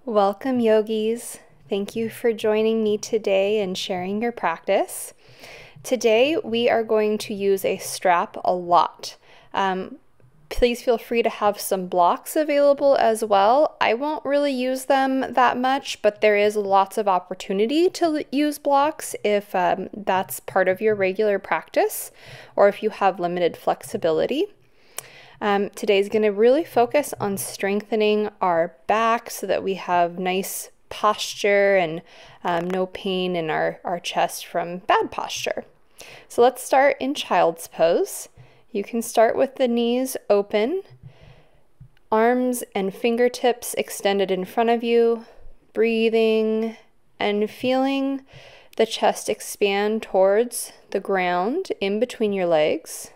Welcome, yogis. Thank you for joining me today and sharing your practice. Today, we are going to use a strap a lot. Please feel free to have some blocks available as well. I won't really use them that much, but there is lots of opportunity to use blocks if that's part of your regular practice or if you have limited flexibility. Today is going to really focus on strengthening our back so that we have nice posture and no pain in our chest from bad posture. So let's start in child's pose. You can start with the knees open, arms and fingertips extended in front of you, breathing and feeling the chest expand towards the ground in between your legs.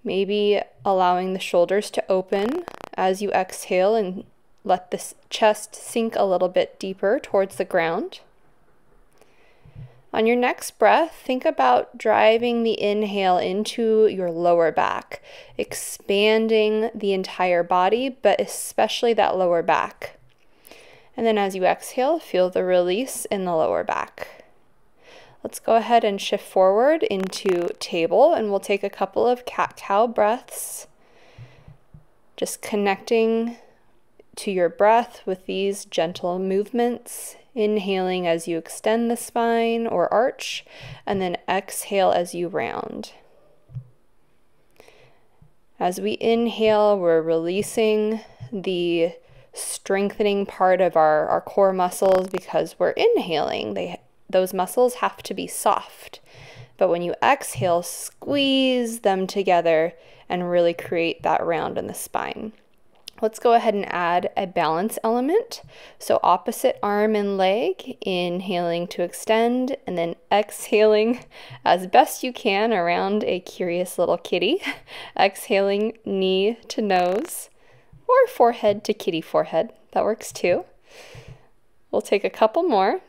Maybe allowing the shoulders to open as you exhale and let the chest sink a little bit deeper towards the ground. On your next breath, think about driving the inhale into your lower back, expanding the entire body, but especially that lower back. And then as you exhale, feel the release in the lower back. Let's go ahead and shift forward into table, and we'll take a couple of cat-cow breaths, just connecting to your breath with these gentle movements, inhaling as you extend the spine or arch, and then exhale as you round. As we inhale, we're releasing the strengthening part of our core muscles because we're inhaling. Those muscles have to be soft. But when you exhale, squeeze them together and really create that round in the spine. Let's go ahead and add a balance element. So opposite arm and leg, inhaling to extend, and then exhaling as best you can around a curious little kitty. Exhaling knee to nose, or forehead to kitty forehead. That works too. We'll take a couple more.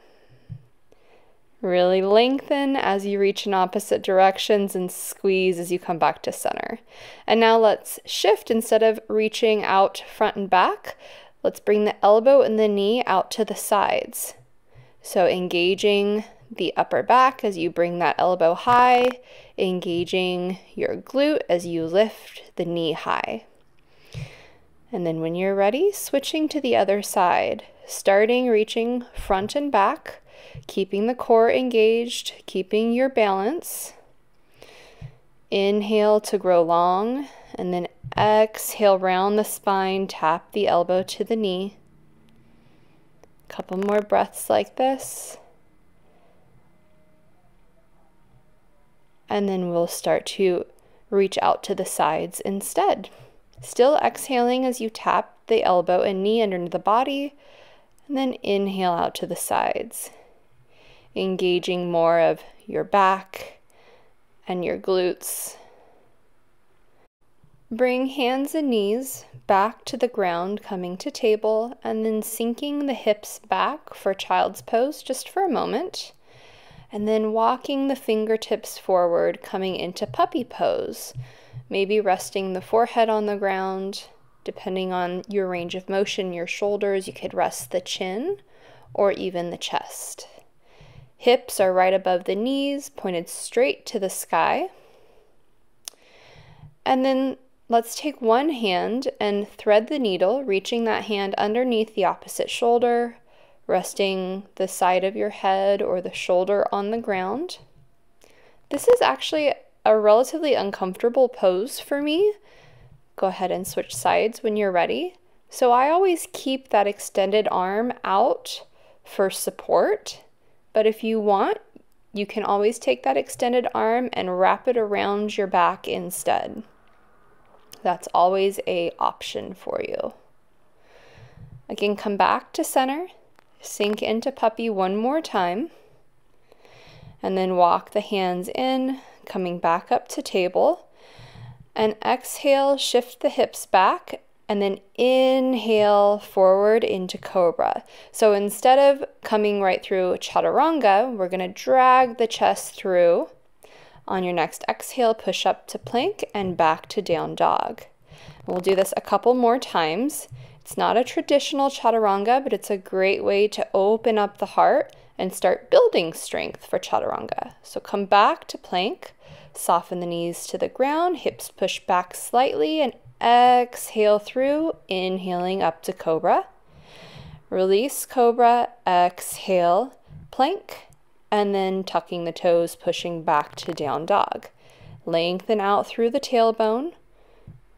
Really lengthen as you reach in opposite directions and squeeze as you come back to center. And now let's shift. Instead of reaching out front and back, let's bring the elbow and the knee out to the sides. So engaging the upper back as you bring that elbow high, engaging your glute as you lift the knee high. And then when you're ready, switching to the other side, starting reaching front and back, keeping the core engaged, keeping your balance. Inhale to grow long, and then exhale, round the spine, tap the elbow to the knee. A couple more breaths like this. And then we'll start to reach out to the sides instead. Still exhaling as you tap the elbow and knee under the body, and then inhale out to the sides. Engaging more of your back and your glutes. Bring hands and knees back to the ground, coming to table, and then sinking the hips back for child's pose just for a moment. And then walking the fingertips forward, coming into puppy pose. Maybe resting the forehead on the ground. Depending on your range of motion, your shoulders, you could rest the chin or even the chest. Hips are right above the knees, pointed straight to the sky. And then let's take one hand and thread the needle, reaching that hand underneath the opposite shoulder, resting the side of your head or the shoulder on the ground. This is actually a relatively uncomfortable pose for me. Go ahead and switch sides when you're ready. So I always keep that extended arm out for support. But if you want, you can always take that extended arm and wrap it around your back instead. That's always an option for you. Again, come back to center, sink into puppy one more time, and then walk the hands in, coming back up to table, and exhale, shift the hips back, and then inhale forward into cobra. So instead of coming right through chaturanga, we're going to drag the chest through. On your next exhale, push up to plank and back to down dog. We'll do this a couple more times. It's not a traditional chaturanga, but it's a great way to open up the heart and start building strength for chaturanga. So come back to plank, soften the knees to the ground, hips push back slightly, and exhale through, inhaling up to cobra. Release cobra, exhale, plank, and then tucking the toes, pushing back to down dog. Lengthen out through the tailbone.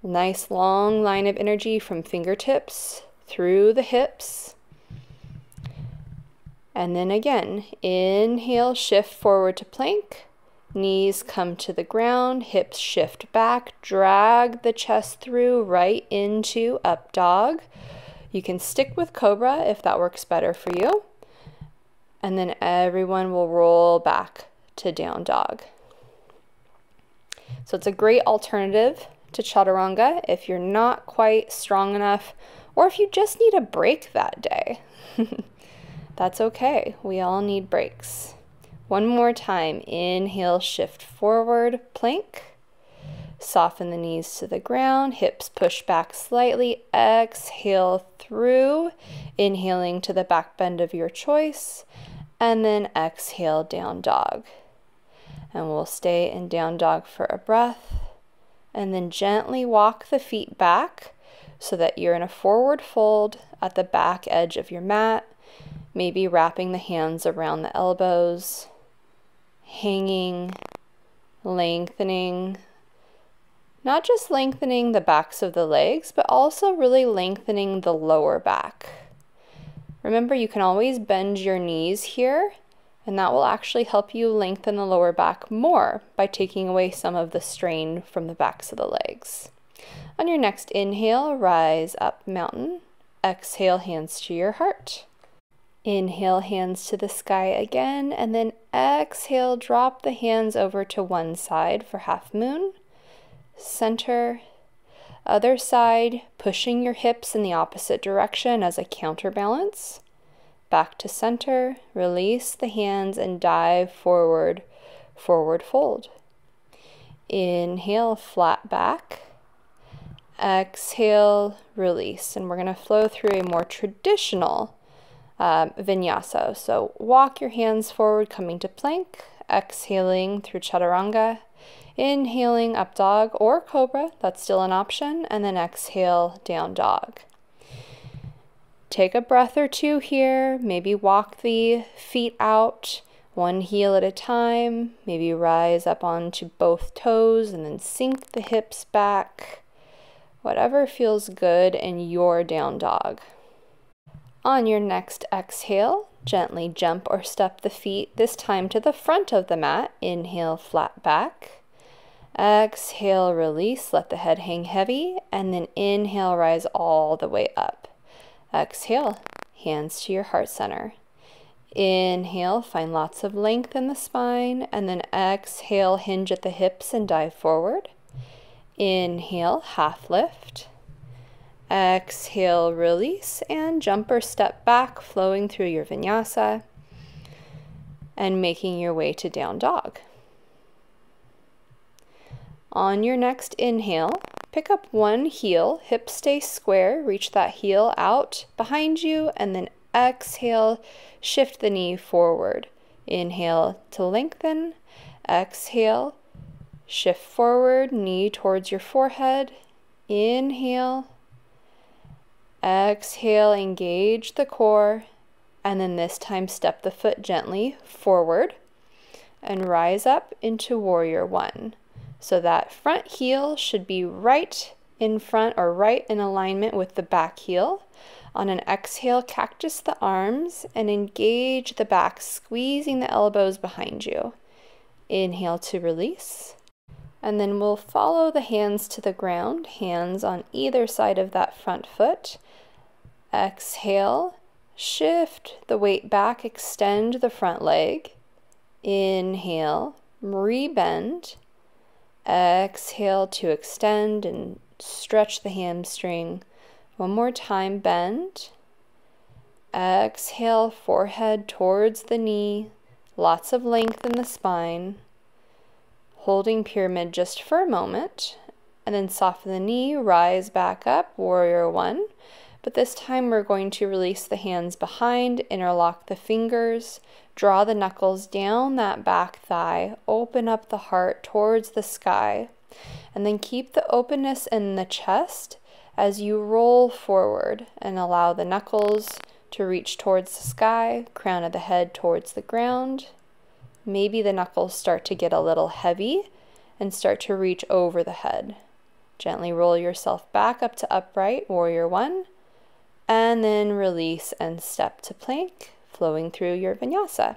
Nice long line of energy from fingertips through the hips. And then again, inhale, shift forward to plank. Knees come to the ground, hips shift back, drag the chest through right into up dog. You can stick with cobra if that works better for you. And then everyone will roll back to down dog. So it's a great alternative to chaturanga if you're not quite strong enough, or if you just need a break that day. That's okay. We all need breaks. One more time. Inhale, shift forward, plank. Soften the knees to the ground, hips push back slightly. Exhale through, inhaling to the back bend of your choice, and then exhale, down dog. And we'll stay in down dog for a breath, and then gently walk the feet back so that you're in a forward fold at the back edge of your mat, maybe wrapping the hands around the elbows, hanging, lengthening, not just lengthening the backs of the legs, but also really lengthening the lower back. Remember, you can always bend your knees here, and that will actually help you lengthen the lower back more by taking away some of the strain from the backs of the legs. On your next inhale, rise up mountain. Exhale, hands to your heart. Inhale, hands to the sky again, and then exhale, drop the hands over to one side for half moon. Center. Other side, pushing your hips in the opposite direction as a counterbalance. Back to center, release the hands and dive forward, forward fold. Inhale, flat back. Exhale, release. And we're going to flow through a more traditional vinyasa. So walk your hands forward, coming to plank, exhaling through chaturanga, inhaling up dog or cobra, that's still an option, and then exhale, down dog. Take a breath or two here, maybe walk the feet out, one heel at a time, maybe rise up onto both toes and then sink the hips back, whatever feels good in your down dog. On your next exhale, gently jump or step the feet, this time to the front of the mat. Inhale, flat back. Exhale, release, let the head hang heavy, and then inhale, rise all the way up. Exhale, hands to your heart center. Inhale, find lots of length in the spine, and then exhale, hinge at the hips and dive forward. Inhale, half lift. Exhale, release, and jump or step back, flowing through your vinyasa and making your way to down dog. On your next inhale, pick up one heel, hips stay square, reach that heel out behind you, and then exhale, shift the knee forward. Inhale to lengthen, exhale, shift forward, knee towards your forehead. Inhale, exhale, engage the core, and then this time step the foot gently forward and rise up into warrior one. So that front heel should be right in front or right in alignment with the back heel. On an exhale, cactus the arms and engage the back, squeezing the elbows behind you. Inhale to release. And then we'll follow the hands to the ground, hands on either side of that front foot. Exhale, shift the weight back, extend the front leg. Inhale, rebend. Exhale to extend and stretch the hamstring. One more time, bend. Exhale, forehead towards the knee. Lots of length in the spine. Holding pyramid just for a moment. And then soften the knee, rise back up, warrior one. but this time we're going to release the hands behind, interlock the fingers, draw the knuckles down that back thigh, open up the heart towards the sky, and then keep the openness in the chest as you roll forward and allow the knuckles to reach towards the sky, crown of the head towards the ground. Maybe the knuckles start to get a little heavy and start to reach over the head. Gently roll yourself back up to upright, warrior one, and then release and step to plank, flowing through your vinyasa.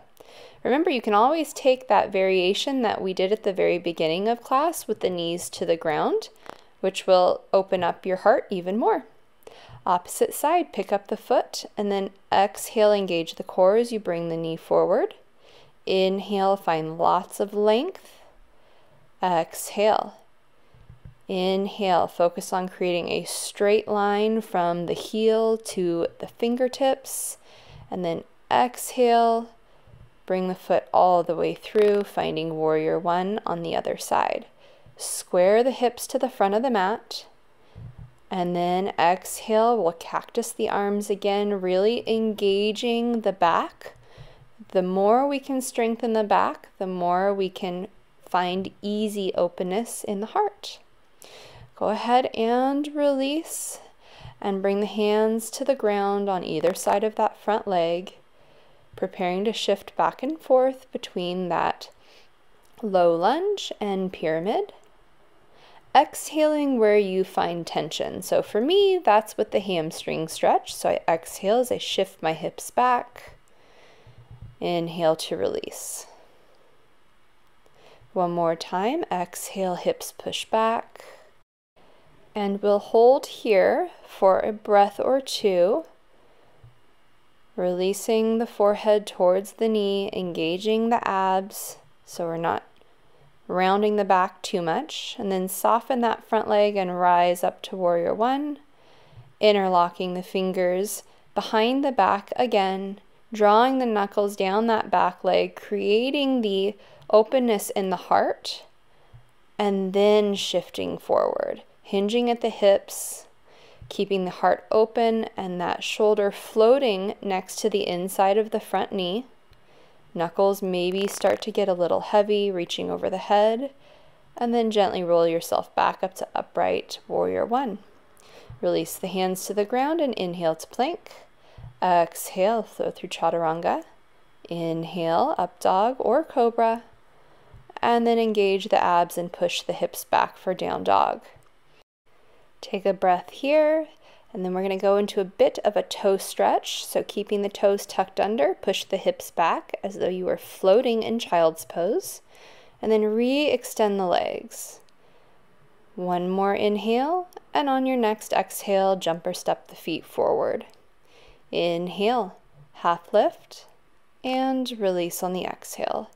Remember, you can always take that variation that we did at the very beginning of class with the knees to the ground, which will open up your heart even more. Opposite side, pick up the foot, and then exhale, engage the core as you bring the knee forward. Inhale, find lots of length. Exhale. Inhale, focus on creating a straight line from the heel to the fingertips, and then exhale, bring the foot all the way through, finding warrior one on the other side. Square the hips to the front of the mat, and then exhale, we'll cactus the arms again, really engaging the back. The more we can strengthen the back, the more we can find easy openness in the heart. Go ahead and release and bring the hands to the ground on either side of that front leg, preparing to shift back and forth between that low lunge and pyramid. Exhaling where you find tension. So for me, that's with the hamstring stretch. So I exhale as I shift my hips back. Inhale to release. One more time, exhale, hips push back. And we'll hold here for a breath or two, releasing the forehead towards the knee, engaging the abs so we're not rounding the back too much, and then soften that front leg and rise up to warrior one, interlocking the fingers behind the back again, drawing the knuckles down that back leg, creating the openness in the heart, and then shifting forward, hinging at the hips, keeping the heart open and that shoulder floating next to the inside of the front knee. Knuckles maybe start to get a little heavy, reaching over the head, and then gently roll yourself back up to upright, warrior one. Release the hands to the ground and inhale to plank. Exhale, flow through chaturanga. Inhale, up dog or cobra, and then engage the abs and push the hips back for down dog. Take a breath here, and then we're going to go into a bit of a toe stretch. So keeping the toes tucked under, push the hips back as though you were floating in child's pose, and then re-extend the legs. One more inhale, and on your next exhale, jump or step the feet forward. Inhale, half lift, and release on the exhale.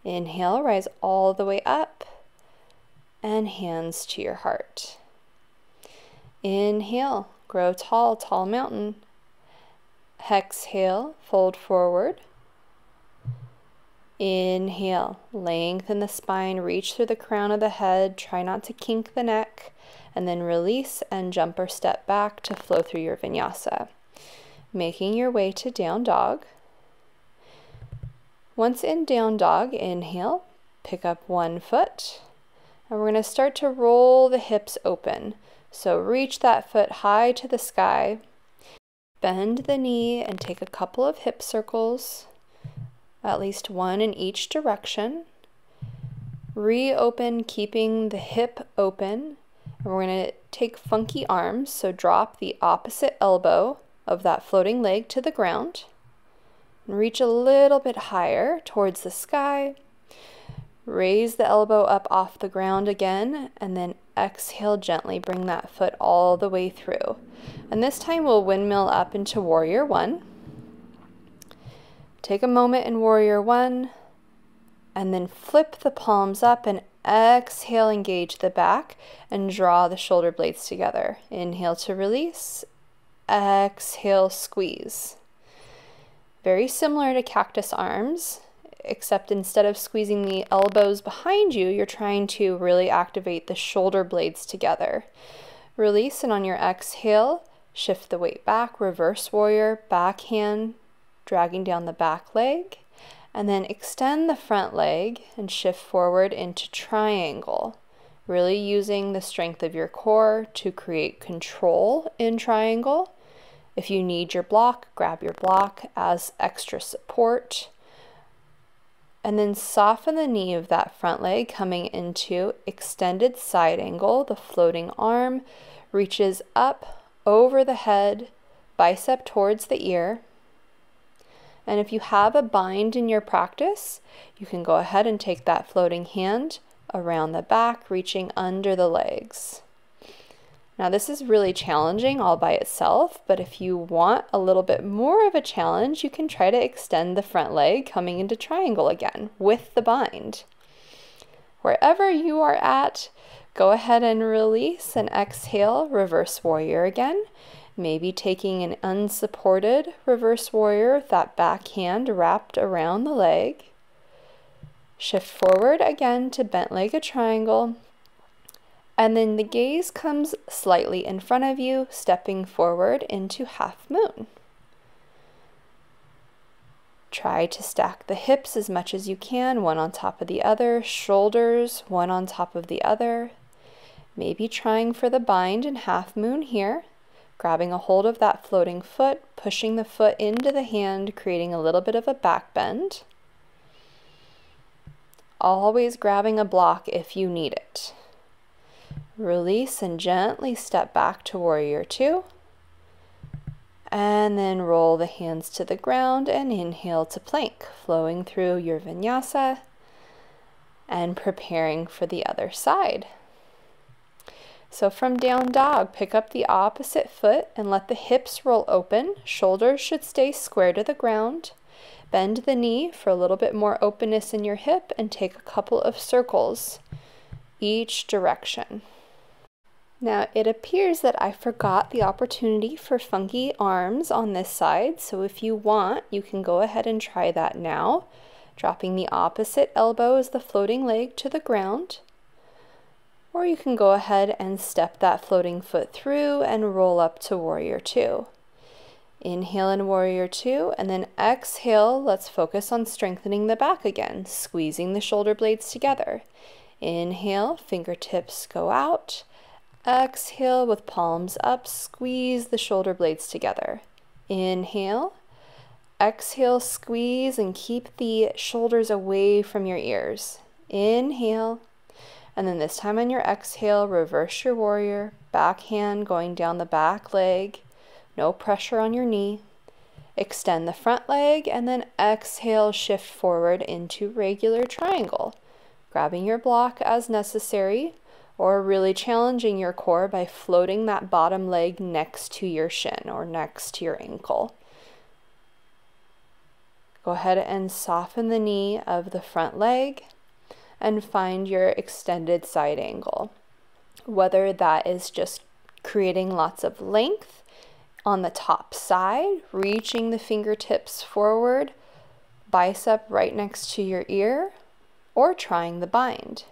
Inhale, rise all the way up, and hands to your heart. Inhale, grow tall, tall mountain. Exhale, fold forward. Inhale, lengthen the spine, reach through the crown of the head, try not to kink the neck, and then release and jump or step back to flow through your vinyasa. Making your way to down dog. Once in down dog, inhale, pick up one foot, and we're going to start to roll the hips open. So reach that foot high to the sky, bend the knee and take a couple of hip circles, at least one in each direction. Reopen, keeping the hip open, and we're going to take funky arms, so drop the opposite elbow of that floating leg to the ground, and reach a little bit higher towards the sky. Raise the elbow up off the ground again, and then exhale gently, bring that foot all the way through. And this time we'll windmill up into warrior one. Take a moment in warrior one, and then flip the palms up and exhale, engage the back and draw the shoulder blades together. Inhale to release, exhale, squeeze. Very similar to cactus arms, except instead of squeezing the elbows behind you, you're trying to really activate the shoulder blades together. Release, and on your exhale, Shift the weight back, reverse warrior, back hand, dragging down the back leg, and then extend the front leg and shift forward into triangle, really using the strength of your core to create control in triangle. If you need your block, grab your block as extra support. And then soften the knee of that front leg, coming into extended side angle. The floating arm reaches up over the head, bicep towards the ear. And if you have a bind in your practice, you can go ahead and take that floating hand around the back, reaching under the legs. Now this is really challenging all by itself, but if you want a little bit more of a challenge, you can try to extend the front leg coming into triangle again with the bind. Wherever you are at, go ahead and release and exhale, reverse warrior again. Maybe taking an unsupported reverse warrior with that back hand wrapped around the leg. Shift forward again to bent-legged triangle. And then the gaze comes slightly in front of you, stepping forward into half moon. Try to stack the hips as much as you can, one on top of the other, shoulders one on top of the other. Maybe trying for the bind in half moon here, grabbing a hold of that floating foot, pushing the foot into the hand, creating a little bit of a back bend. Always grabbing a block if you need it. Release and gently step back to warrior two. And then roll the hands to the ground and inhale to plank, flowing through your vinyasa and preparing for the other side. So from down dog, pick up the opposite foot and let the hips roll open. Shoulders should stay square to the ground. Bend the knee for a little bit more openness in your hip and take a couple of circles each direction. Now it appears that I forgot the opportunity for funky arms on this side, so if you want, you can go ahead and try that now, dropping the opposite elbow as the floating leg to the ground. Or you can go ahead and step that floating foot through and roll up to warrior two. Inhale in warrior two, and then exhale, let's focus on strengthening the back again, squeezing the shoulder blades together. Inhale, fingertips go out. Exhale with palms up, squeeze the shoulder blades together. Inhale, exhale, squeeze, and keep the shoulders away from your ears. Inhale, and then this time on your exhale, reverse your warrior, back hand going down the back leg, no pressure on your knee. Extend the front leg, and then exhale, shift forward into regular triangle, grabbing your block as necessary, or really challenging your core by floating that bottom leg next to your shin or next to your ankle. Go ahead and soften the knee of the front leg and find your extended side angle. Whether that is just creating lots of length on the top side, reaching the fingertips forward, bicep right next to your ear, or trying the bind.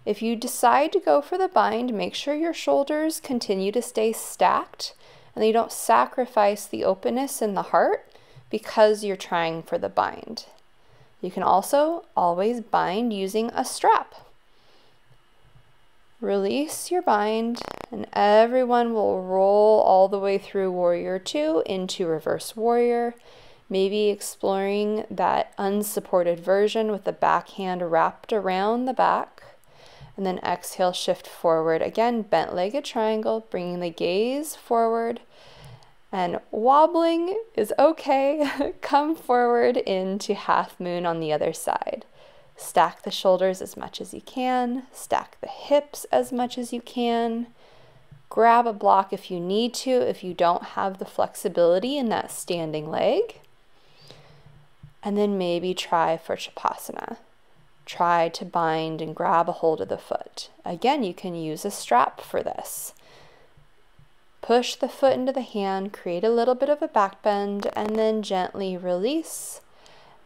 If you decide to go for the bind, make sure your shoulders continue to stay stacked and you don't sacrifice the openness in the heart because you're trying for the bind. You can also always bind using a strap. Release your bind and everyone will roll all the way through warrior two into reverse warrior, maybe exploring that unsupported version with the back hand wrapped around the back. And then exhale, shift forward. Again, bent-legged triangle, bringing the gaze forward. And wobbling is okay. Come forward into half moon on the other side. Stack the shoulders as much as you can. Stack the hips as much as you can. Grab a block if you need to, if you don't have the flexibility in that standing leg. And then maybe try for Shavasana. Try to bind and grab a hold of the foot. Again, you can use a strap for this. Push the foot into the hand, create a little bit of a back bend, and then gently release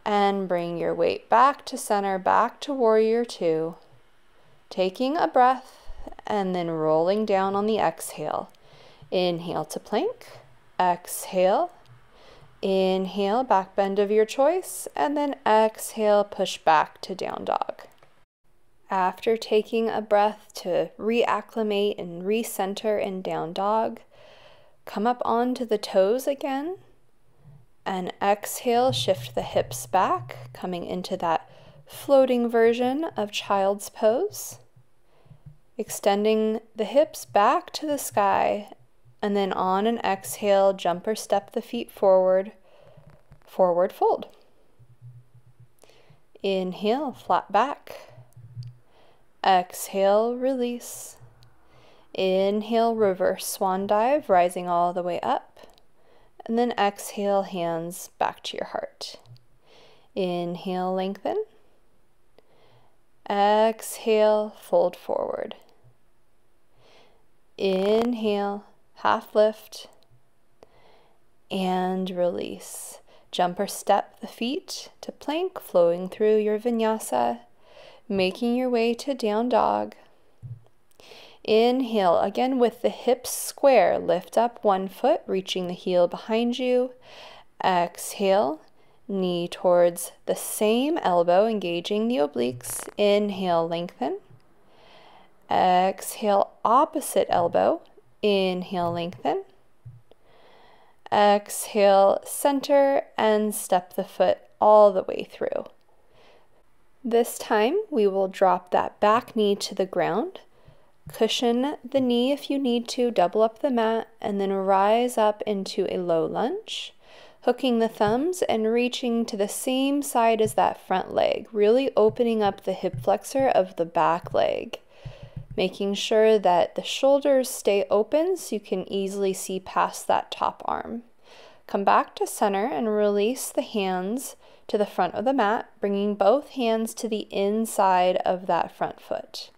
and bring your weight back to center, back to warrior two. Taking a breath and then rolling down on the exhale. Inhale to plank. Exhale. Inhale, back bend of your choice, and then exhale, push back to down dog. After taking a breath to reacclimate and recenter in down dog, come up onto the toes again, and exhale, shift the hips back, coming into that floating version of child's pose. Extending the hips back to the sky, and then on an exhale, jump or step the feet forward, forward fold. Inhale, flat back. Exhale, release. Inhale, reverse swan dive, rising all the way up. And then exhale, hands back to your heart. Inhale, lengthen. Exhale, fold forward. Inhale, half lift. And release. Jump or step the feet to plank, flowing through your vinyasa, making your way to down dog. Inhale, again with the hips square, lift up one foot, reaching the heel behind you. Exhale, knee towards the same elbow, engaging the obliques. Inhale, lengthen. Exhale, opposite elbow. Inhale, lengthen. Exhale, center, and step the foot all the way through. This time, we will drop that back knee to the ground. Cushion the knee if you need to, double up the mat, and then rise up into a low lunge, hooking the thumbs and reaching to the same side as that front leg, really opening up the hip flexor of the back leg, making sure that the shoulders stay open so you can easily see past that top arm. Come back to center and release the hands to the front of the mat, bringing both hands to the inside of that front foot.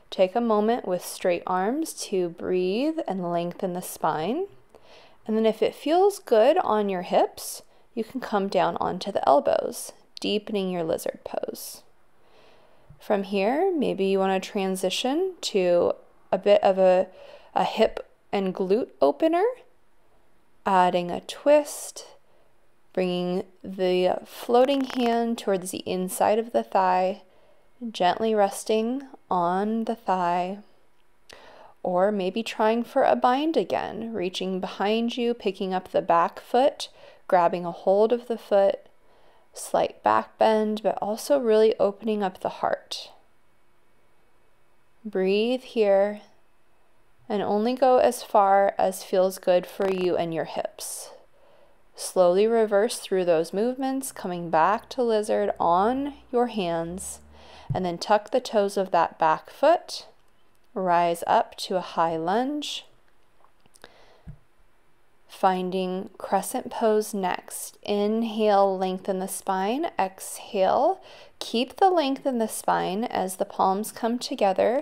Take a moment with straight arms to breathe and lengthen the spine. And then if it feels good on your hips, you can come down onto the elbows, deepening your lizard pose. From here, maybe you want to transition to a bit of a hip and glute opener, adding a twist, bringing the floating hand towards the inside of the thigh, gently resting on the thigh, or maybe trying for a bind again, reaching behind you, picking up the back foot, grabbing a hold of the foot, slight back bend, but also really opening up the heart. Breathe here and only go as far as feels good for you and your hips. Slowly reverse through those movements, coming back to lizard on your hands, and then tuck the toes of that back foot, rise up to a high lunge, finding crescent pose next. Inhale, lengthen the spine. Exhale, keep the length in the spine as the palms come together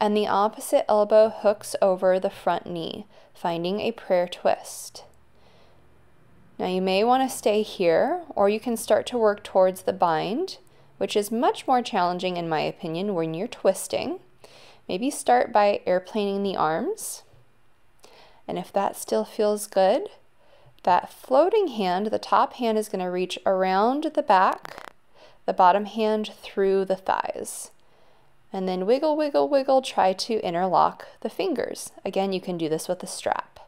and the opposite elbow hooks over the front knee, finding a prayer twist. Now you may want to stay here, or you can start to work towards the bind, which is much more challenging in my opinion when you're twisting. Maybe start by airplaning the arms. And if that still feels good, that floating hand, the top hand is going to reach around the back, the bottom hand through the thighs. And then wiggle, wiggle, wiggle, try to interlock the fingers. Again, you can do this with a strap.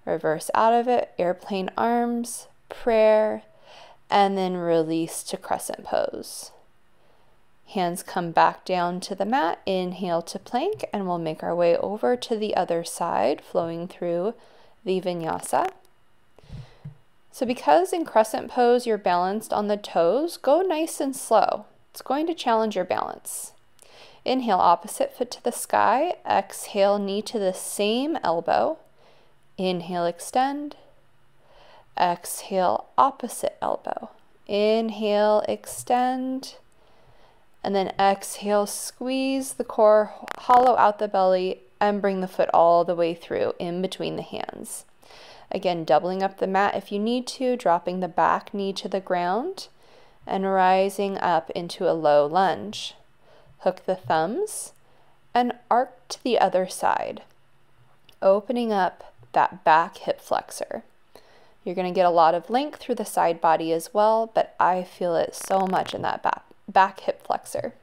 Reverse out of it, airplane arms, prayer, and then release to crescent pose. Hands come back down to the mat, inhale to plank, and we'll make our way over to the other side, flowing through the vinyasa. So because in crescent pose you're balanced on the toes, go nice and slow. It's going to challenge your balance. Inhale, opposite foot to the sky. Exhale, knee to the same elbow. Inhale, extend. Exhale, opposite elbow. Inhale, extend. And then exhale, squeeze the core, hollow out the belly, and bring the foot all the way through in between the hands. Again, doubling up the mat if you need to, dropping the back knee to the ground, and rising up into a low lunge. Hook the thumbs and arc to the other side, opening up that back hip flexor. You're going to get a lot of length through the side body as well, but I feel it so much in that back hip flexor.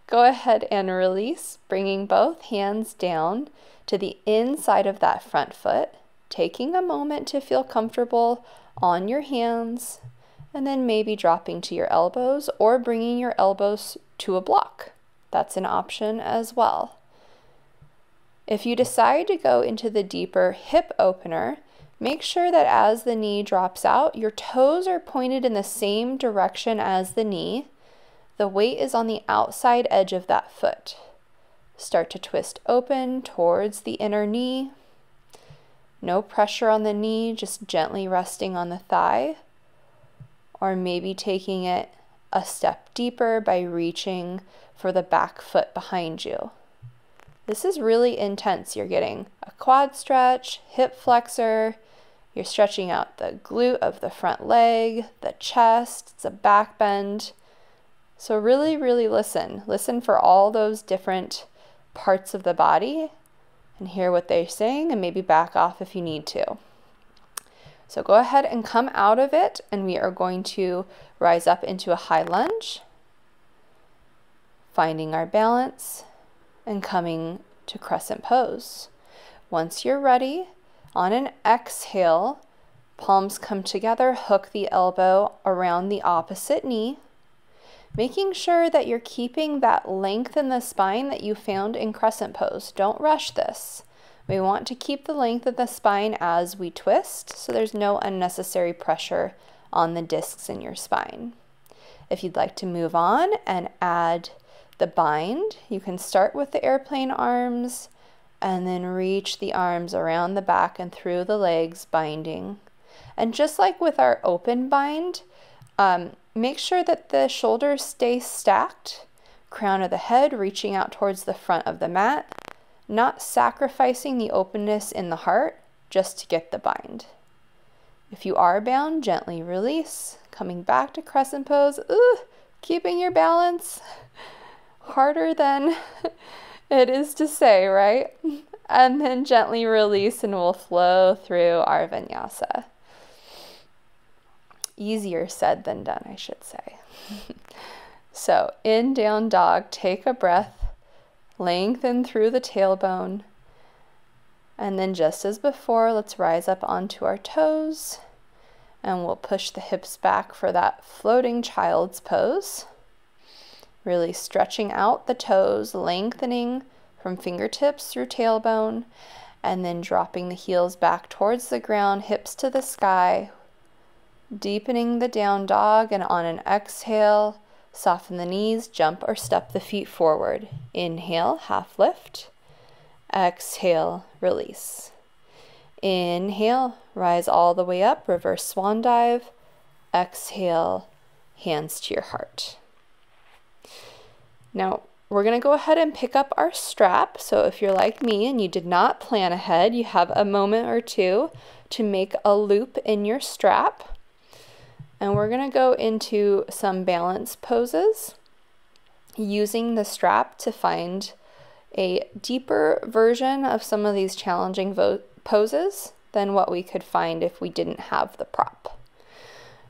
Go ahead and release, bringing both hands down to the inside of that front foot, taking a moment to feel comfortable on your hands, and then maybe dropping to your elbows or bringing your elbows to a block. That's an option as well. If you decide to go into the deeper hip opener, make sure that as the knee drops out, your toes are pointed in the same direction as the knee. The weight is on the outside edge of that foot. Start to twist open towards the inner knee. No pressure on the knee, just gently resting on the thigh. Or maybe taking it a step deeper by reaching for the back foot behind you. This is really intense. You're getting a quad stretch, hip flexor, you're stretching out the glute of the front leg, the chest, it's a back bend. So really, really listen. Listen for all those different parts of the body and hear what they're saying, and maybe back off if you need to. So go ahead and come out of it, and we are going to rise up into a high lunge, finding our balance and coming to crescent pose. Once you're ready, on an exhale, palms come together, hook the elbow around the opposite knee, making sure that you're keeping that length in the spine that you found in crescent pose. Don't rush this. We want to keep the length of the spine as we twist, so there's no unnecessary pressure on the discs in your spine. If you'd like to move on and add the bind, you can start with the airplane arms and then reach the arms around the back and through the legs, binding. And just like with our open bind, make sure that the shoulders stay stacked, crown of the head reaching out towards the front of the mat, not sacrificing the openness in the heart just to get the bind. If you are bound, gently release, coming back to crescent pose, keeping your balance. Harder than it is to say, right? And then gently release and we'll flow through our vinyasa. Easier said than done, I should say. So in down dog, take a breath, lengthen through the tailbone, and then just as before, let's rise up onto our toes, and we'll push the hips back for that floating child's pose. Really stretching out the toes, lengthening from fingertips through tailbone, and then dropping the heels back towards the ground, hips to the sky, deepening the down dog, and on an exhale, soften the knees, jump or step the feet forward. Inhale, half lift. Exhale, release. Inhale, rise all the way up, reverse swan dive. Exhale, hands to your heart. Now, we're going to go ahead and pick up our strap. So if you're like me and you did not plan ahead, you have a moment or two to make a loop in your strap. And we're going to go into some balance poses using the strap to find a deeper version of some of these challenging poses than what we could find if we didn't have the prop.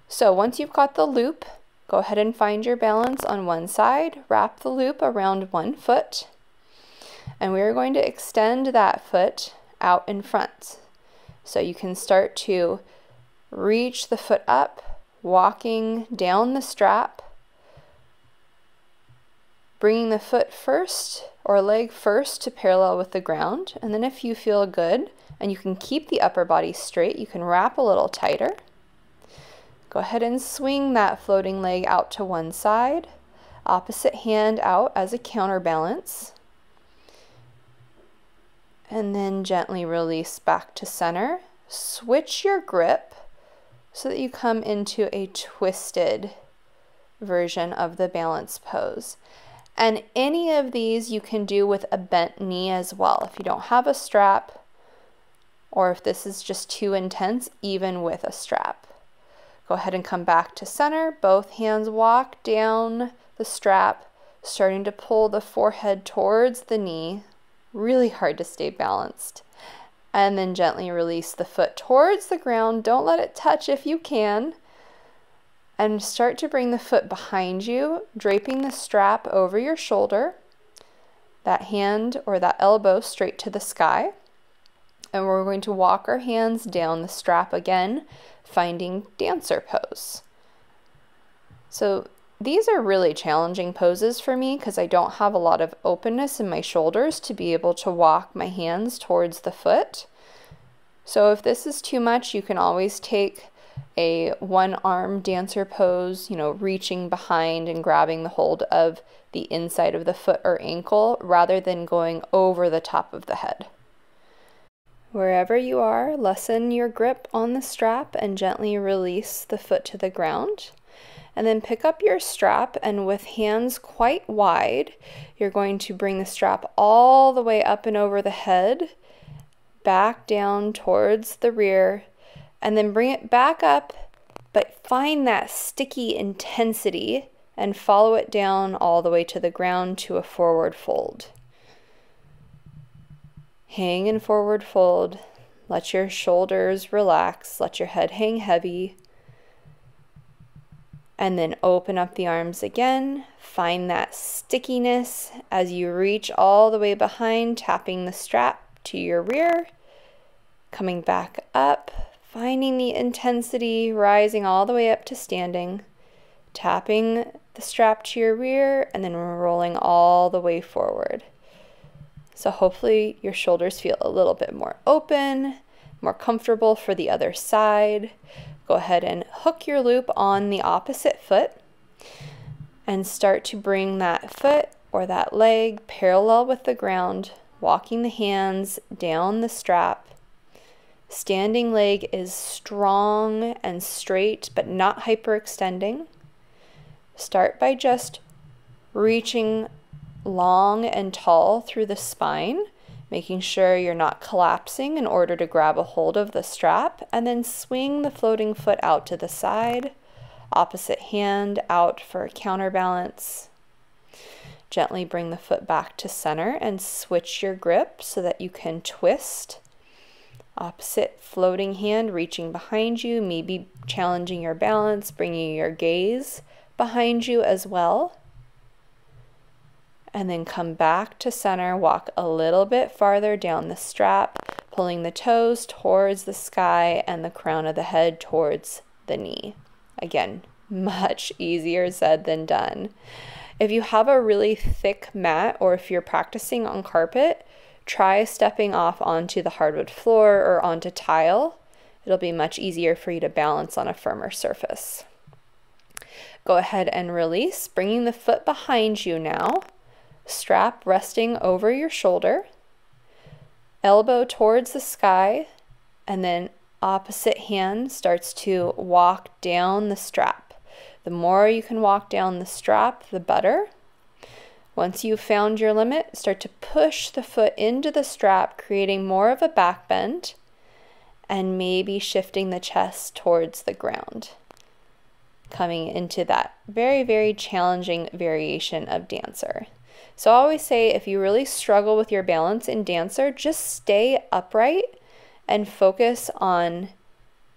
So once you've got the loop, go ahead and find your balance on one side, wrap the loop around one foot, and we're going to extend that foot out in front. So you can start to reach the foot up, walking down the strap, bringing the foot first or leg first to parallel with the ground, and then if you feel good and you can keep the upper body straight, you can wrap a little tighter. Go ahead and swing that floating leg out to one side, opposite hand out as a counterbalance, and then gently release back to center. Switch your grip so that you come into a twisted version of the balance pose. And any of these you can do with a bent knee as well. If you don't have a strap, or if this is just too intense, even with a strap. Go ahead and come back to center. Both hands walk down the strap, starting to pull the forehead towards the knee. Really hard to stay balanced. And then gently release the foot towards the ground. Don't let it touch if you can. And start to bring the foot behind you, draping the strap over your shoulder, that hand or that elbow straight to the sky. And we're going to walk our hands down the strap again, finding dancer pose. So these are really challenging poses for me because I don't have a lot of openness in my shoulders to be able to walk my hands towards the foot. So if this is too much, you can always take a one-arm dancer pose, reaching behind and grabbing the hold of the inside of the foot or ankle rather than going over the top of the head. Wherever you are, lessen your grip on the strap and gently release the foot to the ground. And then pick up your strap, and with hands quite wide, you're going to bring the strap all the way up and over the head, back down towards the rear, and then bring it back up, but find that sticky intensity and follow it down all the way to the ground to a forward fold. Hang and forward fold. Let your shoulders relax. Let your head hang heavy. And then open up the arms again. Find that stickiness as you reach all the way behind, tapping the strap to your rear. Coming back up, finding the intensity, rising all the way up to standing. Tapping the strap to your rear, and then rolling all the way forward. So hopefully your shoulders feel a little bit more open, more comfortable for the other side. Go ahead and hook your loop on the opposite foot and start to bring that foot or that leg parallel with the ground, walking the hands down the strap. Standing leg is strong and straight, but not hyperextending. Start by just reaching long and tall through the spine, making sure you're not collapsing in order to grab a hold of the strap, and then swing the floating foot out to the side, opposite hand out for a counterbalance. Gently bring the foot back to center and switch your grip so that you can twist. Opposite floating hand reaching behind you, maybe challenging your balance, bringing your gaze behind you as well. And then come back to center, walk a little bit farther down the strap, pulling the toes towards the sky and the crown of the head towards the knee. Again, much easier said than done. If you have a really thick mat or if you're practicing on carpet, try stepping off onto the hardwood floor or onto tile. It'll be much easier for you to balance on a firmer surface. Go ahead and release, bringing the foot behind you now. Strap resting over your shoulder, elbow towards the sky, and then opposite hand starts to walk down the strap. The more you can walk down the strap, the better. Once you've found your limit, start to push the foot into the strap, creating more of a back bend, and maybe shifting the chest towards the ground. Coming into that very, very challenging variation of dancer. So I always say if you really struggle with your balance in dancer, just stay upright and focus on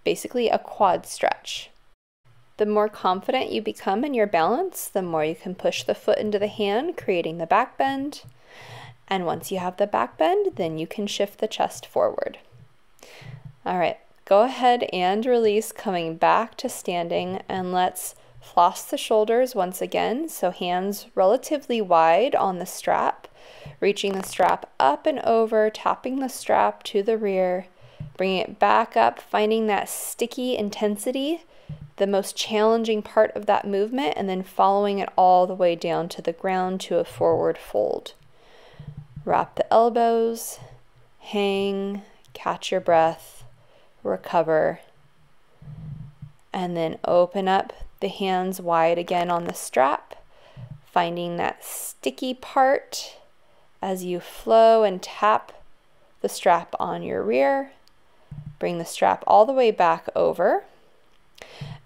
basically a quad stretch. The more confident you become in your balance, the more you can push the foot into the hand, creating the back bend. And once you have the back bend, then you can shift the chest forward. All right, go ahead and release, coming back to standing, and let's floss the shoulders once again, so hands relatively wide on the strap, reaching the strap up and over, tapping the strap to the rear, bringing it back up, finding that sticky intensity, the most challenging part of that movement, and then following it all the way down to the ground to a forward fold. Wrap the elbows, hang, catch your breath, recover, and then open up the hands wide again on the strap, finding that sticky part as you flow and tap the strap on your rear. Bring the strap all the way back over.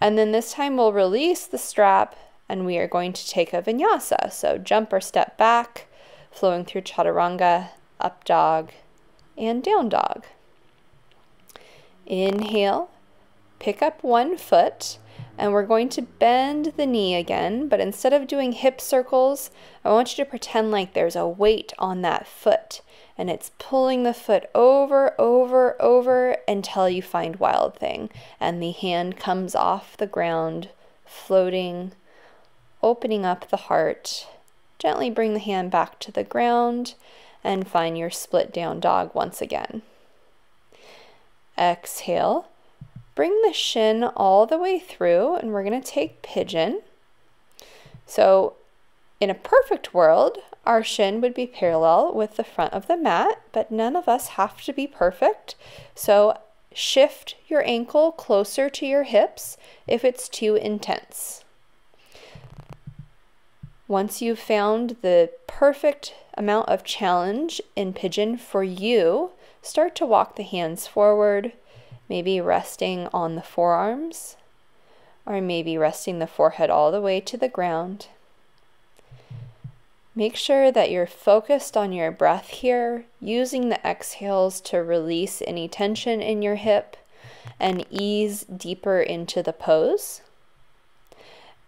And then this time we'll release the strap and we are going to take a vinyasa. So jump or step back, flowing through chaturanga, up dog, and down dog. Inhale, pick up one foot, and we're going to bend the knee again, but instead of doing hip circles, I want you to pretend like there's a weight on that foot, and it's pulling the foot over, over, over until you find Wild Thing, and the hand comes off the ground, floating, opening up the heart. Gently bring the hand back to the ground and find your split down dog once again. Exhale. Bring the shin all the way through, and we're going to take pigeon. So in a perfect world, our shin would be parallel with the front of the mat, but none of us have to be perfect. So shift your ankle closer to your hips if it's too intense. Once you've found the perfect amount of challenge in pigeon for you, start to walk the hands forward, maybe resting on the forearms, or maybe resting the forehead all the way to the ground. Make sure that you're focused on your breath here, using the exhales to release any tension in your hip and ease deeper into the pose.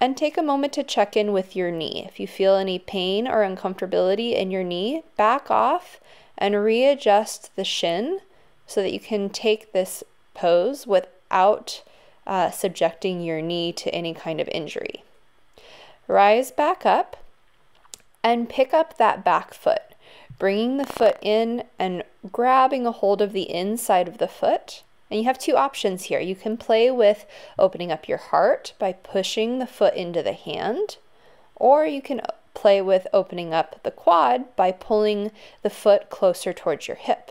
And take a moment to check in with your knee. If you feel any pain or uncomfortability in your knee, back off and readjust the shin so that you can take this pose without subjecting your knee to any kind of injury. Rise back up and pick up that back foot, bringing the foot in and grabbing a hold of the inside of the foot. And you have two options here. You can play with opening up your heart by pushing the foot into the hand, or you can play with opening up the quad by pulling the foot closer towards your hip.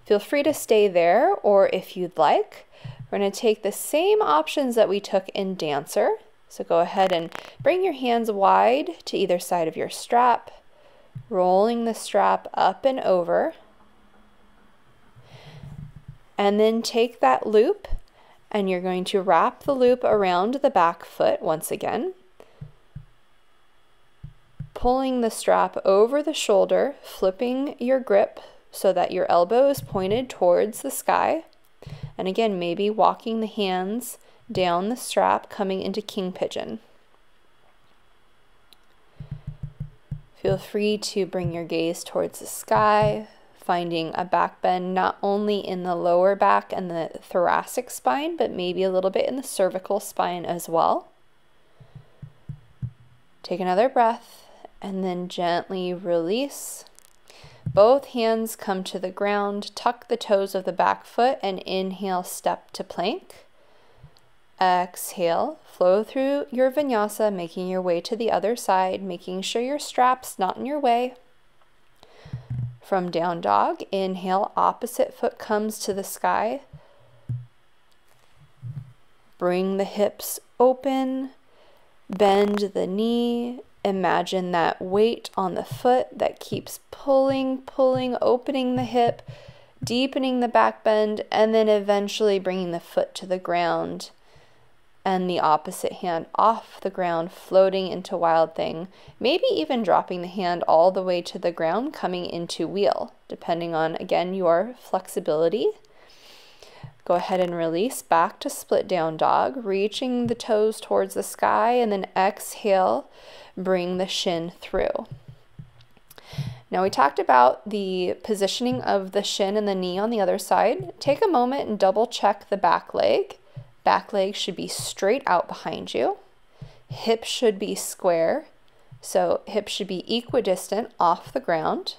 Feel free to stay there, or if you'd like, we're going to take the same options that we took in Dancer. So go ahead and bring your hands wide to either side of your strap, rolling the strap up and over. And then take that loop, and you're going to wrap the loop around the back foot once again, pulling the strap over the shoulder, flipping your grip so that your elbow is pointed towards the sky. And again, maybe walking the hands down the strap, coming into King Pigeon. Feel free to bring your gaze towards the sky, finding a back bend not only in the lower back and the thoracic spine, but maybe a little bit in the cervical spine as well. Take another breath and then gently release. Both hands come to the ground, tuck the toes of the back foot, and inhale, step to plank. Exhale, flow through your vinyasa, making your way to the other side, making sure your strap's not in your way. From down dog, inhale, opposite foot comes to the sky. Bring the hips open, bend the knee. Imagine that weight on the foot that keeps pulling, opening the hip, deepening the back bend, and then eventually bringing the foot to the ground and the opposite hand off the ground, floating into Wild Thing, maybe even dropping the hand all the way to the ground, coming into wheel, depending on, again, your flexibility. Go ahead and release back to split down dog, reaching the toes towards the sky, and then exhale, bring the shin through. Now we talked about the positioning of the shin and the knee on the other side. Take a moment and double check the back leg. Back leg should be straight out behind you. Hip should be square, so hip should be equidistant off the ground.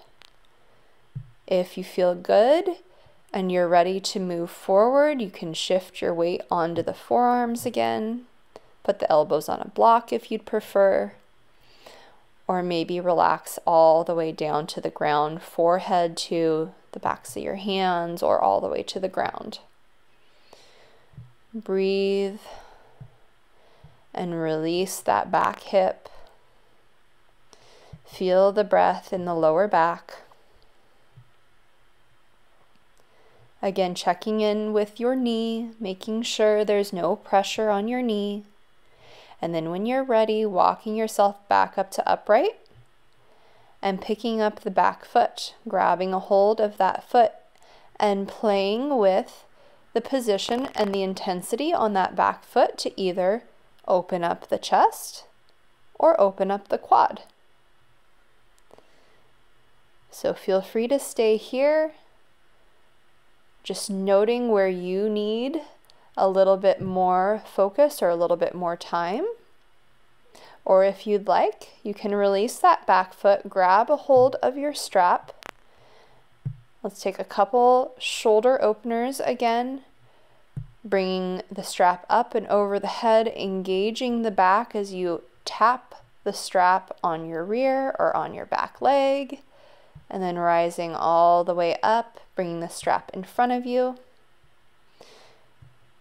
If you feel good and you're ready to move forward, you can shift your weight onto the forearms again. Put the elbows on a block if you'd prefer. Or maybe relax all the way down to the ground, forehead to the backs of your hands, or all the way to the ground. Breathe and release that back hip. Feel the breath in the lower back. Again, checking in with your knee, making sure there's no pressure on your knee. And then when you're ready, walking yourself back up to upright and picking up the back foot, grabbing a hold of that foot and playing with the position and the intensity on that back foot to either open up the chest or open up the quad. So feel free to stay here, just noting where you need a little bit more focus or a little bit more time. Or if you'd like, you can release that back foot, grab a hold of your strap. Let's take a couple shoulder openers again, bringing the strap up and over the head, engaging the back as you tap the strap on your rear or on your back leg, and then rising all the way up, bringing the strap in front of you.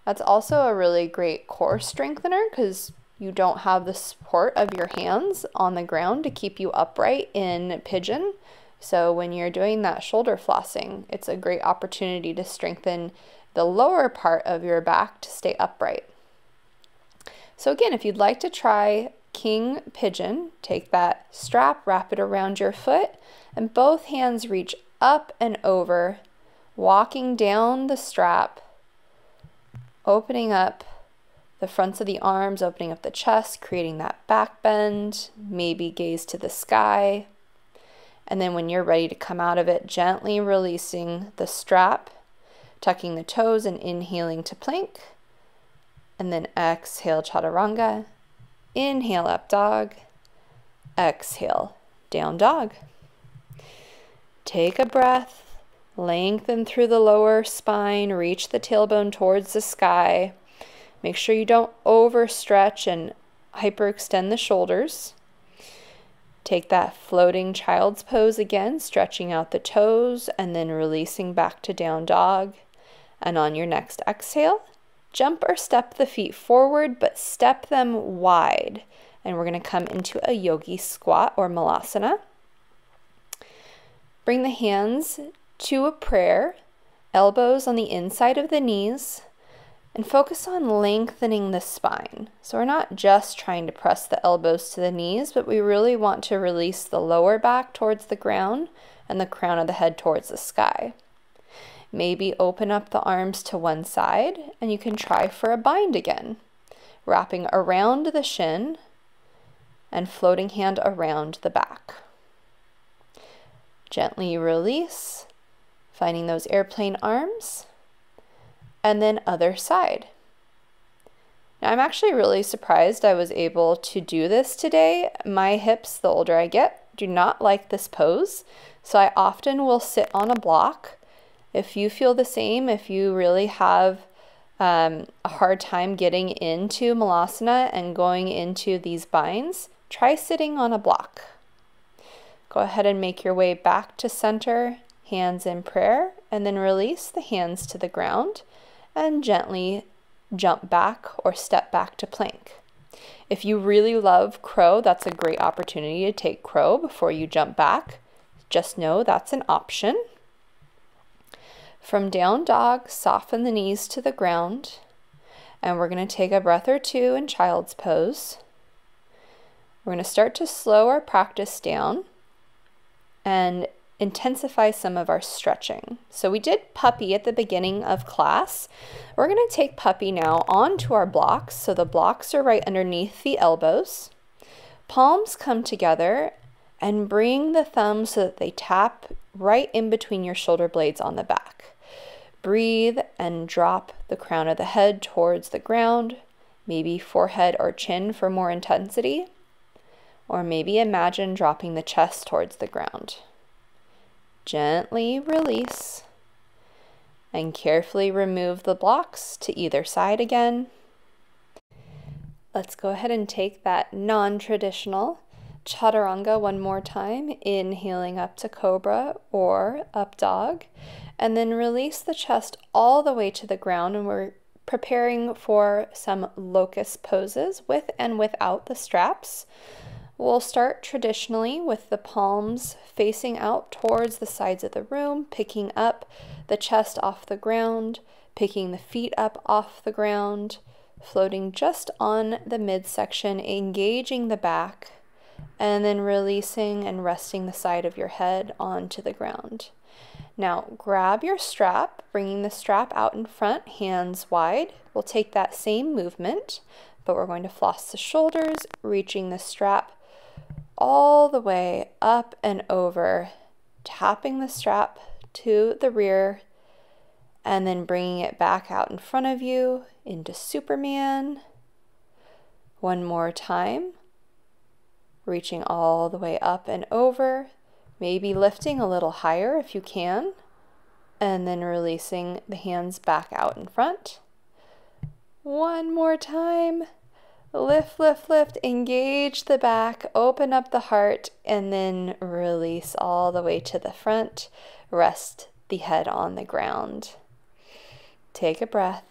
That's also a really great core strengthener because you don't have the support of your hands on the ground to keep you upright in pigeon. So when you're doing that shoulder flossing, it's a great opportunity to strengthen the lower part of your back to stay upright. So again, if you'd like to try King Pigeon, take that strap, wrap it around your foot, and both hands reach up and over, walking down the strap, opening up the fronts of the arms, opening up the chest, creating that back bend, maybe gaze to the sky. And then when you're ready to come out of it, gently releasing the strap, tucking the toes and inhaling to plank. And then exhale, chaturanga. Inhale, up dog. Exhale, down dog. Take a breath, lengthen through the lower spine, reach the tailbone towards the sky. Make sure you don't overstretch and hyperextend the shoulders. Take that floating child's pose again, stretching out the toes and then releasing back to down dog. And on your next exhale, jump or step the feet forward, but step them wide. And we're going to come into a yogi squat or malasana. Bring the hands to a prayer, elbows on the inside of the knees, and focus on lengthening the spine. So we're not just trying to press the elbows to the knees, but we really want to release the lower back towards the ground and the crown of the head towards the sky. Maybe open up the arms to one side, and you can try for a bind again, wrapping around the shin and floating hand around the back. Gently release, finding those airplane arms. And then other side. Now, I'm actually really surprised I was able to do this today. My hips, the older I get, do not like this pose, so I often will sit on a block. If you feel the same, if you really have a hard time getting into malasana and going into these binds, try sitting on a block. Go ahead and make your way back to center, hands in prayer, and then release the hands to the ground and gently jump back or step back to plank. If you really love crow, that's a great opportunity to take crow before you jump back. Just know that's an option. From down dog, soften the knees to the ground, and we're going to take a breath or two in child's pose. We're going to start to slow our practice down and intensify some of our stretching. So we did puppy at the beginning of class. We're going to take puppy now onto our blocks. So the blocks are right underneath the elbows. Palms come together and bring the thumbs so that they tap right in between your shoulder blades on the back. Breathe and drop the crown of the head towards the ground, maybe forehead or chin for more intensity, or maybe imagine dropping the chest towards the ground. Gently release and carefully remove the blocks to either side again. Let's go ahead and take that non-traditional chaturanga one more time, inhaling up to cobra or up dog, and then release the chest all the way to the ground, and we're preparing for some locust poses with and without the straps. We'll start traditionally with the palms facing out towards the sides of the room, picking up the chest off the ground, picking the feet up off the ground, floating just on the midsection, engaging the back, and then releasing and resting the side of your head onto the ground. Now grab your strap, bringing the strap out in front, hands wide. We'll take that same movement, but we're going to floss the shoulders, reaching the strap all the way up and over, tapping the strap to the rear, and then bringing it back out in front of you into Superman. One more time, reaching all the way up and over, maybe lifting a little higher if you can, and then releasing the hands back out in front. One more time. Lift, lift, lift, engage the back, open up the heart, and then release all the way to the front. Rest the head on the ground. Take a breath.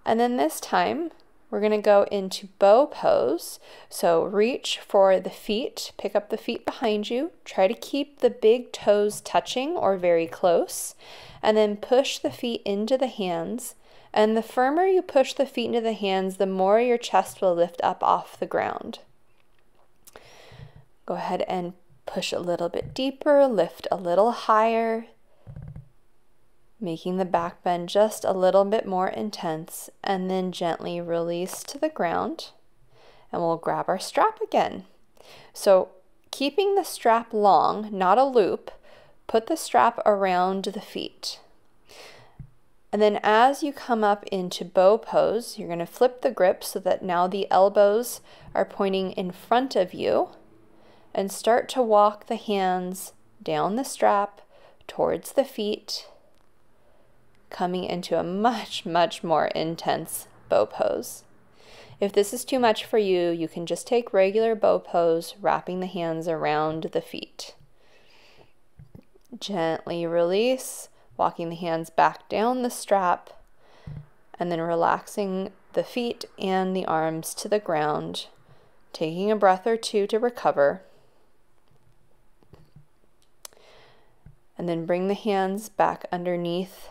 And then this time, we're going to go into bow pose. So reach for the feet, pick up the feet behind you, try to keep the big toes touching or very close, and then push the feet into the hands. And the firmer you push the feet into the hands, the more your chest will lift up off the ground. Go ahead and push a little bit deeper, lift a little higher, making the back bend just a little bit more intense, and then gently release to the ground. And we'll grab our strap again. So keeping the strap long, not a loop, put the strap around the feet. And then as you come up into bow pose, you're going to flip the grip so that now the elbows are pointing in front of you, and start to walk the hands down the strap towards the feet, coming into a much, much more intense bow pose. If this is too much for you, you can just take regular bow pose, wrapping the hands around the feet. Gently release, walking the hands back down the strap, and then relaxing the feet and the arms to the ground, taking a breath or two to recover. And then bring the hands back underneath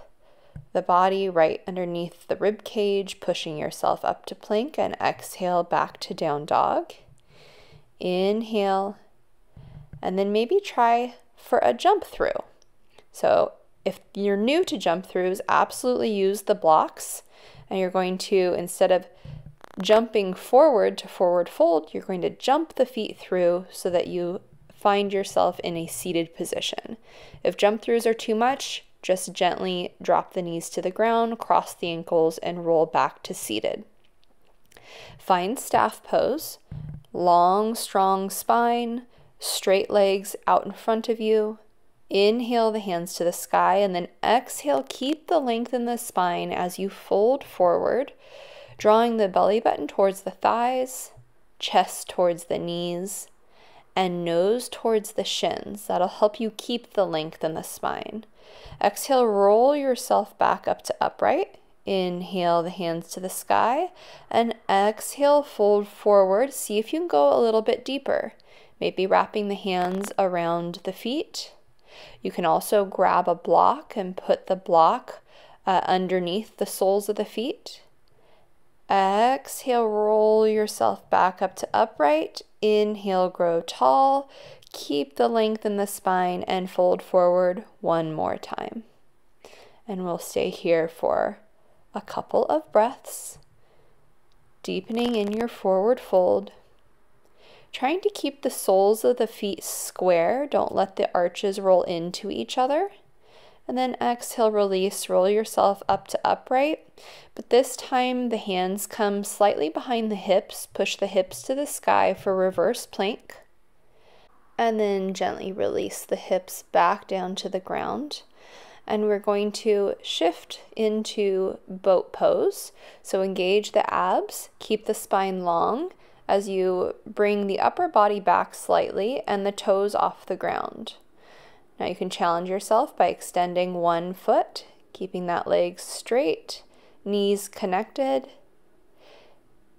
the body, right underneath the rib cage, pushing yourself up to plank, and exhale back to down dog. Inhale, and then maybe try for a jump through. So if you're new to jump throughs, absolutely use the blocks, and you're going to, instead of jumping forward to forward fold, you're going to jump the feet through so that you find yourself in a seated position. If jump throughs are too much, just gently drop the knees to the ground, cross the ankles, and roll back to seated. Find staff pose, long, strong spine, straight legs out in front of you. Inhale the hands to the sky, and then exhale, keep the length in the spine as you fold forward, drawing the belly button towards the thighs, chest towards the knees, and nose towards the shins. That'll help you keep the length in the spine. Exhale, roll yourself back up to upright. Inhale the hands to the sky, and exhale, fold forward. See if you can go a little bit deeper, maybe wrapping the hands around the feet. You can also grab a block and put the block underneath the soles of the feet. Exhale, roll yourself back up to upright. Inhale, grow tall. Keep the length in the spine and fold forward one more time. And we'll stay here for a couple of breaths, deepening in your forward fold. Trying to keep the soles of the feet square. Don't let the arches roll into each other. And then exhale, release, roll yourself up to upright. But this time the hands come slightly behind the hips. Push the hips to the sky for reverse plank. And then gently release the hips back down to the ground. And we're going to shift into boat pose. So engage the abs, keep the spine long as you bring the upper body back slightly and the toes off the ground. Now you can challenge yourself by extending one foot, keeping that leg straight, knees connected.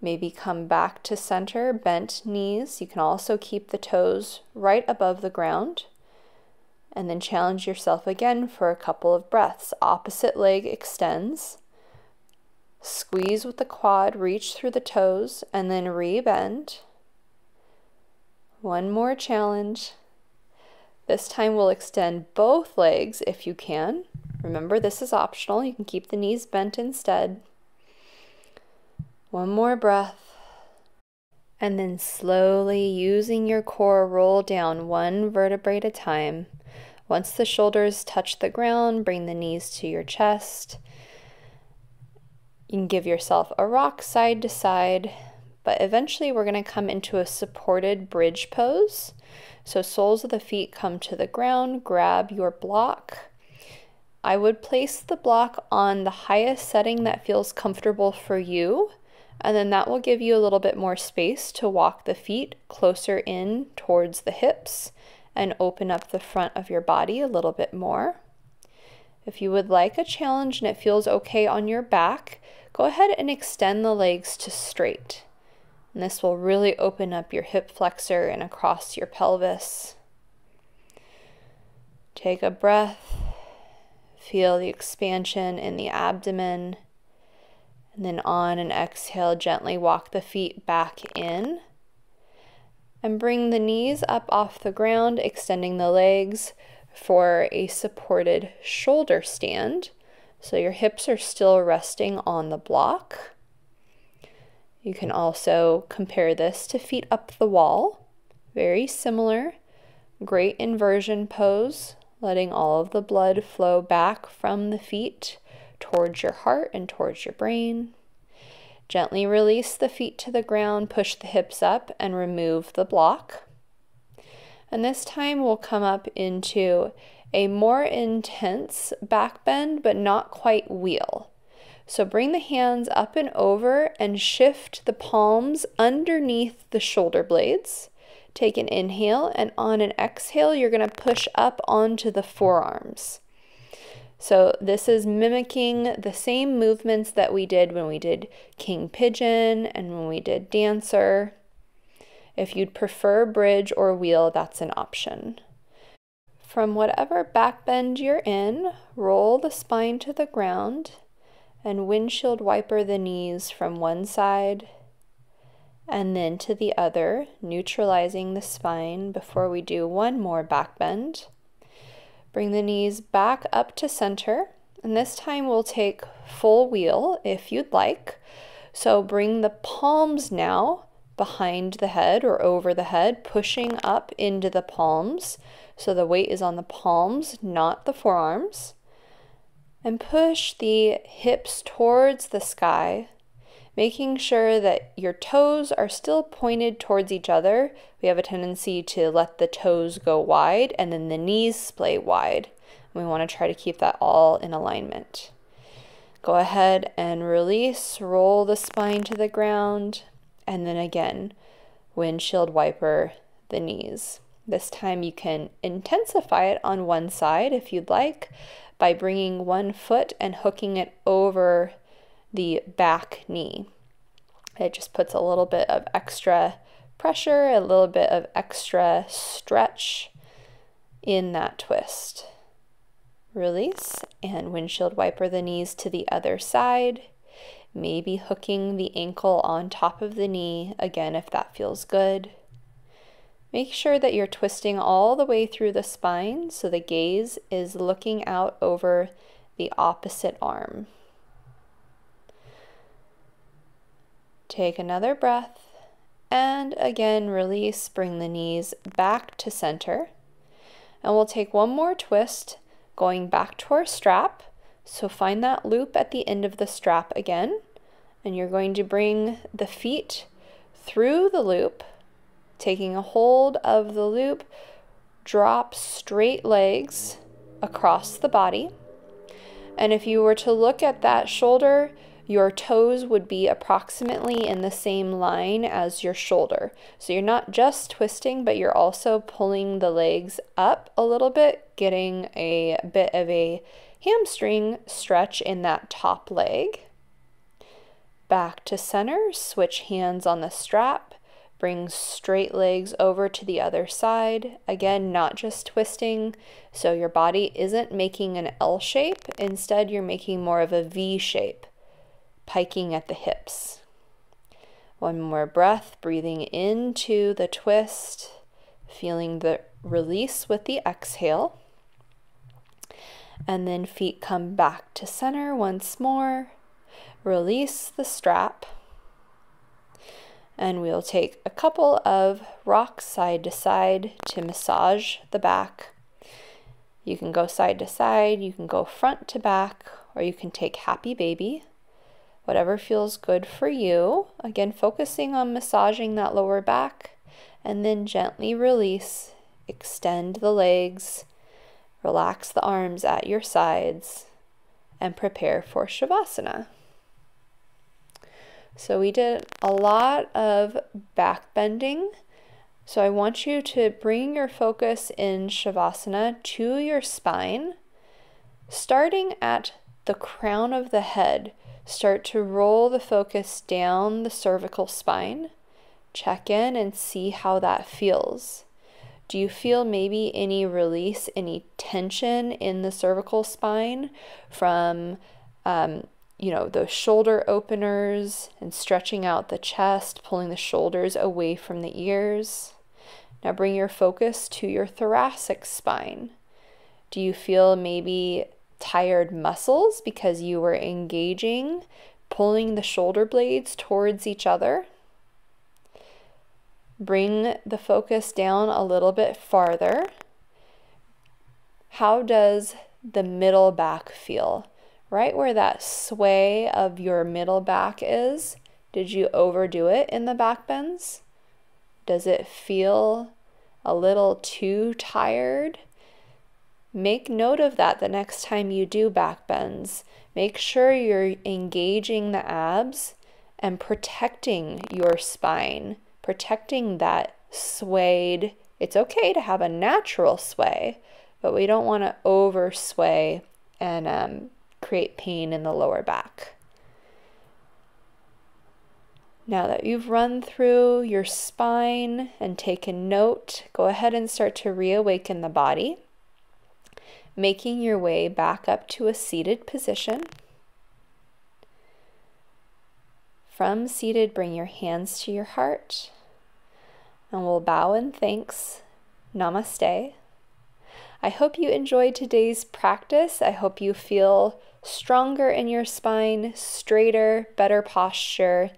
Maybe come back to center, bent knees. You can also keep the toes right above the ground. And then challenge yourself again for a couple of breaths. Opposite leg extends. Squeeze with the quad, reach through the toes, and then re-bend. One more challenge. This time we'll extend both legs if you can. Remember, this is optional. You can keep the knees bent instead. One more breath. And then slowly, using your core, roll down one vertebrae at a time. Once the shoulders touch the ground, bring the knees to your chest. You can give yourself a rock side to side, but eventually we're going to come into a supported bridge pose. So soles of the feet come to the ground, grab your block. I would place the block on the highest setting that feels comfortable for you, and then that will give you a little bit more space to walk the feet closer in towards the hips and open up the front of your body a little bit more. If you would like a challenge and it feels okay on your back, go ahead and extend the legs to straight. And this will really open up your hip flexor and across your pelvis. Take a breath. Feel the expansion in the abdomen. And then on an exhale, gently walk the feet back in. And bring the knees up off the ground, extending the legs for a supported shoulder stand. So your hips are still resting on the block. You can also compare this to feet up the wall. Very similar. Great inversion pose, letting all of the blood flow back from the feet towards your heart and towards your brain. Gently release the feet to the ground, push the hips up, and remove the block. And this time we'll come up into a more intense back bend, but not quite wheel. So bring the hands up and over and shift the palms underneath the shoulder blades. Take an inhale, and on an exhale, you're going to push up onto the forearms. So this is mimicking the same movements that we did when we did King Pigeon and when we did Dancer. If you'd prefer bridge or wheel, that's an option. From whatever back bend you're in, roll the spine to the ground and windshield wiper the knees from one side and then to the other, neutralizing the spine before we do one more back bend. Bring the knees back up to center, and this time we'll take full wheel if you'd like. So bring the palms now behind the head or over the head, pushing up into the palms. So the weight is on the palms, not the forearms. And push the hips towards the sky, making sure that your toes are still pointed towards each other. We have a tendency to let the toes go wide and then the knees splay wide. We want to try to keep that all in alignment. Go ahead and release, roll the spine to the ground, and then again, windshield wiper the knees. This time you can intensify it on one side if you'd like by bringing one foot and hooking it over the back knee. It just puts a little bit of extra pressure, a little bit of extra stretch in that twist. Release and windshield wiper the knees to the other side, maybe hooking the ankle on top of the knee, again if that feels good. Make sure that you're twisting all the way through the spine so the gaze is looking out over the opposite arm. Take another breath and again release, bring the knees back to center. And we'll take one more twist going back to our strap. So find that loop at the end of the strap again, and you're going to bring the feet through the loop, taking a hold of the loop, drop straight legs across the body. And if you were to look at that shoulder, your toes would be approximately in the same line as your shoulder. So you're not just twisting, but you're also pulling the legs up a little bit, getting a bit of a hamstring stretch in that top leg. Back to center, switch hands on the strap, bring straight legs over to the other side. Again, not just twisting, so your body isn't making an L shape. Instead, you're making more of a V shape, piking at the hips. One more breath, breathing into the twist, feeling the release with the exhale. And then feet come back to center once more. Release the strap. And we'll take a couple of rocks side to side to massage the back. You can go side to side, you can go front to back, or you can take happy baby. Whatever feels good for you. Again, focusing on massaging that lower back, and then gently release. Extend the legs, relax the arms at your sides, and prepare for Shavasana. So we did a lot of back bending. So I want you to bring your focus in Shavasana to your spine, starting at the crown of the head. Start to roll the focus down the cervical spine. Check in and see how that feels. Do you feel maybe any release, any tension in the cervical spine from those shoulder openers and stretching out the chest, pulling the shoulders away from the ears? Now bring your focus to your thoracic spine. Do you feel maybe tired muscles because you were engaging, pulling the shoulder blades towards each other? Bring the focus down a little bit farther. How does the middle back feel? Right where that sway of your middle back is, did you overdo it in the back bends? Does it feel a little too tired? Make note of that the next time you do back bends. Make sure you're engaging the abs and protecting your spine, protecting that swayed. It's okay to have a natural sway, but we don't want to over sway and create pain in the lower back. Now that you've run through your spine and taken note, go ahead and start to reawaken the body, making your way back up to a seated position. From seated, bring your hands to your heart, and we'll bow in thanks. Namaste. I hope you enjoyed today's practice. I hope you feel stronger in your spine, straighter, better posture.